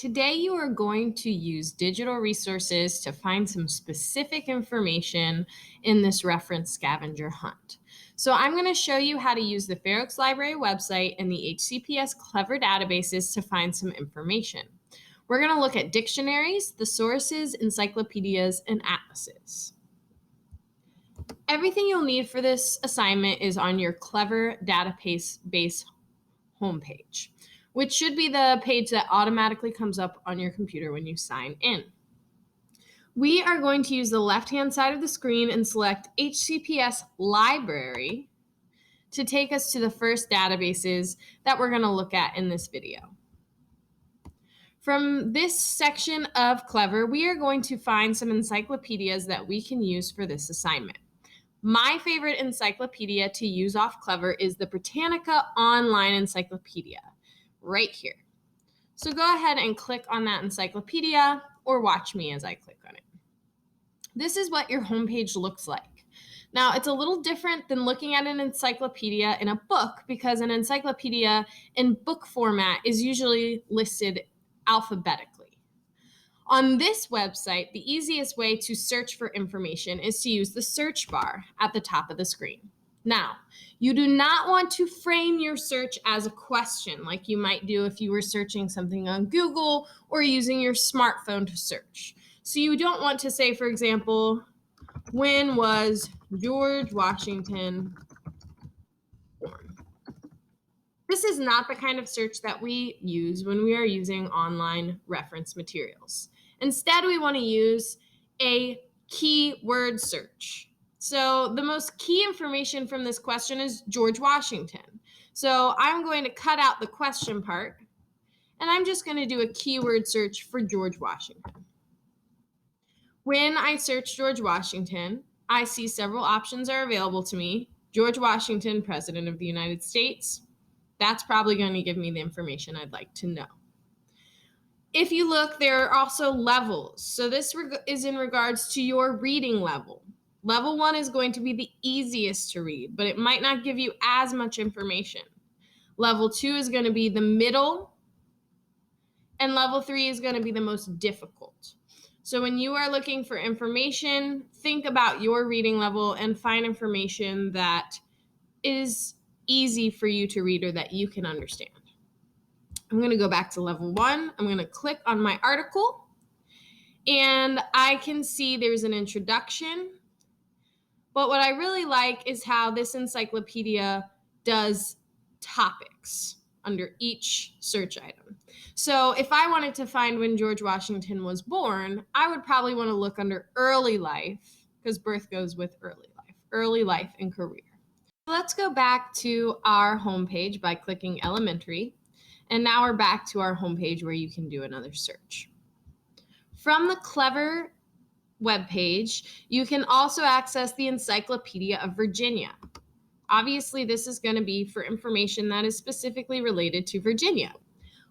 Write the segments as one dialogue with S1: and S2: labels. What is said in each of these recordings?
S1: today you are going to use digital resources to find some specific information in this reference scavenger hunt. So I'm going to show you how to use the Fair Oaks Library website and the HCPS Clever databases to find some information. We're going to look at dictionaries, thesauruses, encyclopedias, and atlases. Everything you'll need for this assignment is on your Clever database homepage, which should be the page that automatically comes up on your computer when you sign in. We are going to use the left-hand side of the screen and select HCPS Library to take us to the first databases that we're going to look at in this video. From this section of Clever, we are going to find some encyclopedias that we can use for this assignment. My favorite encyclopedia to use off Clever is the Britannica Online Encyclopedia, right here. So go ahead and click on that encyclopedia or watch me as I click on it. This is what your homepage looks like. Now, it's a little different than looking at an encyclopedia in a book because an encyclopedia in book format is usually listed alphabetically. On this website, the easiest way to search for information is to use the search bar at the top of the screen. Now, you do not want to frame your search as a question like you might do if you were searching something on Google or using your smartphone to search. So you don't want to say, for example, when was George Washington born? This is not the kind of search that we use when we are using online reference materials. Instead, we want to use a keyword search. So the most key information from this question is George Washington. So I'm going to cut out the question part, and I'm just going to do a keyword search for George Washington. When I search George Washington, I see several options are available to me. George Washington, President of the United States. That's probably going to give me the information I'd like to know. If you look, there are also levels. So this is in regards to your reading level. Level 1 is going to be the easiest to read, but it might not give you as much information. Level 2 is going to be the middle, and level 3 is going to be the most difficult. So when you are looking for information, think about your reading level and find information that is easy for you to read or that you can understand. I'm going to go back to level 1. I'm going to click on my article, and I can see there's an introduction. But what I really like is how this encyclopedia does topics under each search item. So if I wanted to find when George Washington was born, I would probably want to look under early life because birth goes with early life and career. Let's go back to our homepage by clicking elementary. And now we're back to our homepage where you can do another search. From the Clever webpage, you can also access the Encyclopedia of Virginia. Obviously, this is going to be for information that is specifically related to Virginia.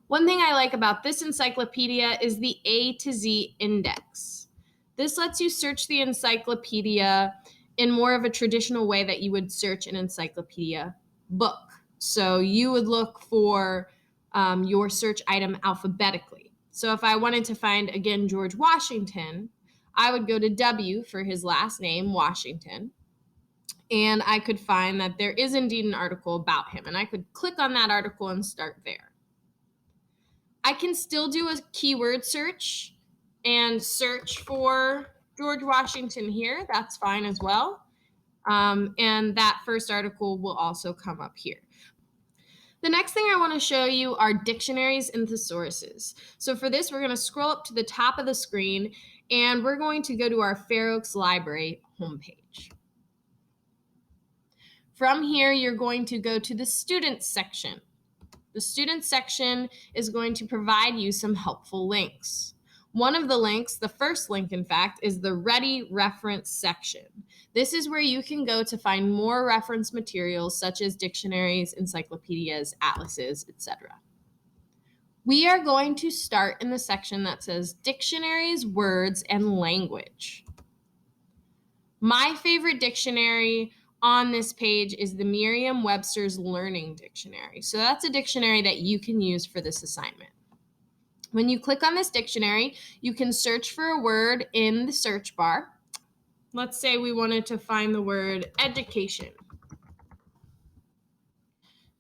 S1: One thing I like about this encyclopedia is the A to Z index. This lets you search the encyclopedia in more of a traditional way that you would search an encyclopedia book. So you would look for your search item alphabetically. So if I wanted to find, again, George Washington, I would go to W for his last name, Washington, and I could find that there is indeed an article about him, and I could click on that article and start there. I can still do a keyword search and search for George Washington here. That's fine as well. And that first article will also come up here. The next thing I want to show you are dictionaries and thesauruses. So for this, we're going to scroll up to the top of the screen, and we're going to go to our Fair Oaks Library homepage. From here, you're going to go to the Students section. The Students section is going to provide you some helpful links. One of the links, the first link, in fact, is the Ready Reference section. This is where you can go to find more reference materials such as dictionaries, encyclopedias, atlases, etc. We are going to start in the section that says Dictionaries, Words, and Language. My favorite dictionary on this page is the Merriam-Webster's Learning Dictionary. So that's a dictionary that you can use for this assignment. When you click on this dictionary, you can search for a word in the search bar. Let's say we wanted to find the word education.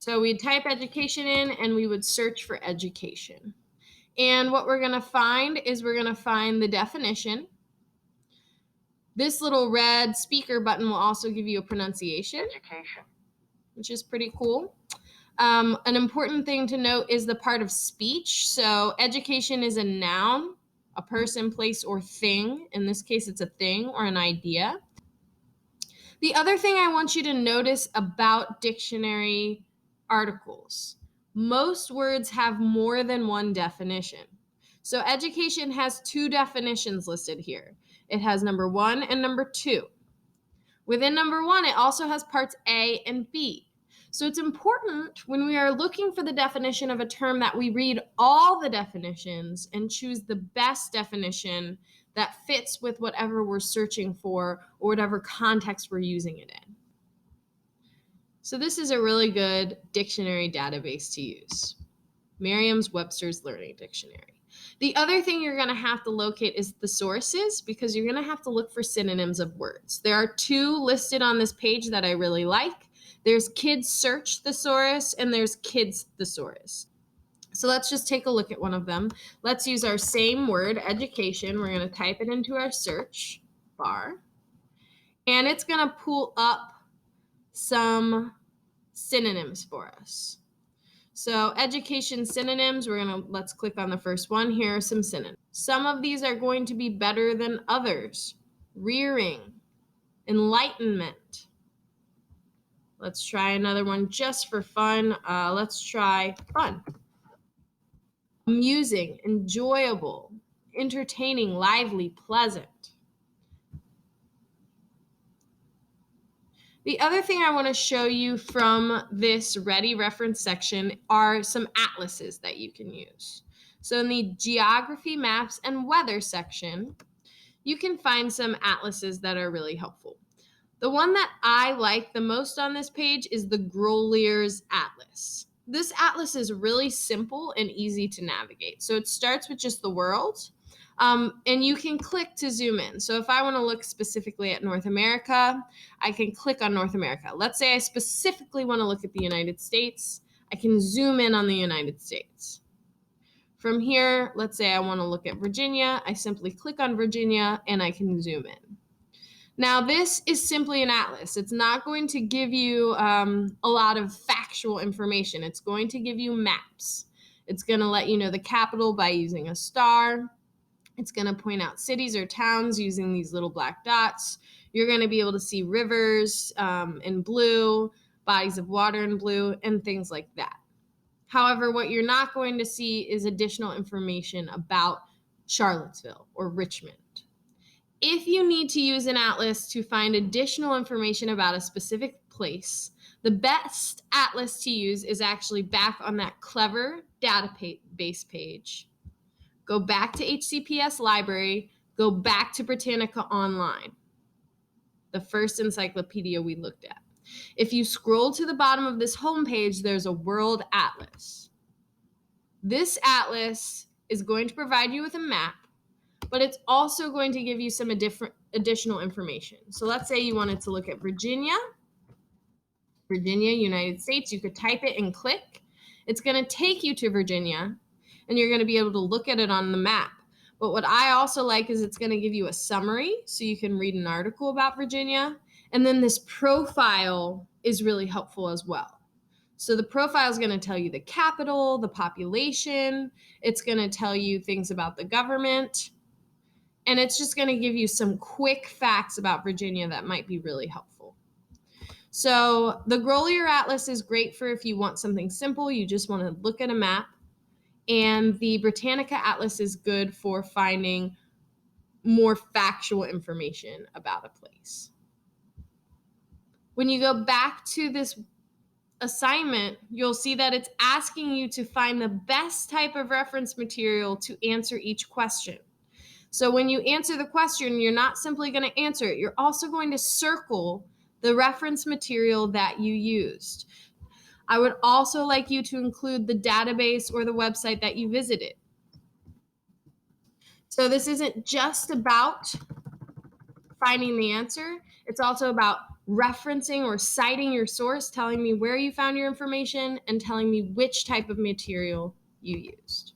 S1: So we'd type education in and we would search for education. And what we're going to find is we're going to find the definition. This little red speaker button will also give you a pronunciation, education, which is pretty cool. An important thing to note is the part of speech. So education is a noun, a person, place, or thing. In this case, it's a thing or an idea. The other thing I want you to notice about dictionary articles, most words have more than one definition. So education has two definitions listed here. It has number 1 and number 2. Within number 1, it also has parts A and B. So it's important when we are looking for the definition of a term that we read all the definitions and choose the best definition that fits with whatever we're searching for or whatever context we're using it in. So this is a really good dictionary database to use. Merriam-Webster's Learning Dictionary. The other thing you're going to have to locate is the sources, because you're going to have to look for synonyms of words. There are 2 listed on this page that I really like. There's Kids Search Thesaurus and there's Kids Thesaurus. So let's just take a look at one of them. Let's use our same word, education. We're going to type it into our search bar. And it's going to pull up some synonyms for us. So education synonyms, let's click on the first one. Here are some synonyms. Some of these are going to be better than others. Rearing, enlightenment. Let's try another one just for fun. Let's try fun. Amusing, enjoyable, entertaining, lively, pleasant. The other thing I want to show you from this Ready reference section are some atlases that you can use. So in the geography, maps, and weather section, you can find some atlases that are really helpful. The one that I like the most on this page is the Grolier's Atlas. This atlas is really simple and easy to navigate. So it starts with just the world, and you can click to zoom in. So if I want to look specifically at North America, I can click on North America. Let's say I specifically want to look at the United States. I can zoom in on the United States. From here, let's say I want to look at Virginia. I simply click on Virginia and I can zoom in. Now, this is simply an atlas. It's not going to give you a lot of factual information. It's going to give you maps. It's going to let you know the capital by using a star. It's going to point out cities or towns using these little black dots. You're going to be able to see rivers in blue, bodies of water in blue, and things like that. However, what you're not going to see is additional information about Charlottesville or Richmond. If you need to use an atlas to find additional information about a specific place, the best atlas to use is actually back on that Clever database page. Go back to HCPS Library, go back to Britannica Online, the first encyclopedia we looked at. If you scroll to the bottom of this homepage, there's a World Atlas. This atlas is going to provide you with a map, but it's also going to give you some additional information. So let's say you wanted to look at Virginia, United States. You could type it and click. It's going to take you to Virginia, and you're going to be able to look at it on the map. But what I also like is it's going to give you a summary, so you can read an article about Virginia. And then this profile is really helpful as well. So the profile is going to tell you the capital, the population. It's going to tell you things about the government. And it's just going to give you some quick facts about Virginia that might be really helpful. So the Grolier Atlas is great for if you want something simple, you just want to look at a map. And the Britannica Atlas is good for finding more factual information about a place. When you go back to this assignment, you'll see that it's asking you to find the best type of reference material to answer each question. So when you answer the question, you're not simply going to answer it. You're also going to circle the reference material that you used. I would also like you to include the database or the website that you visited. So this isn't just about finding the answer. It's also about referencing or citing your source, telling me where you found your information, and telling me which type of material you used.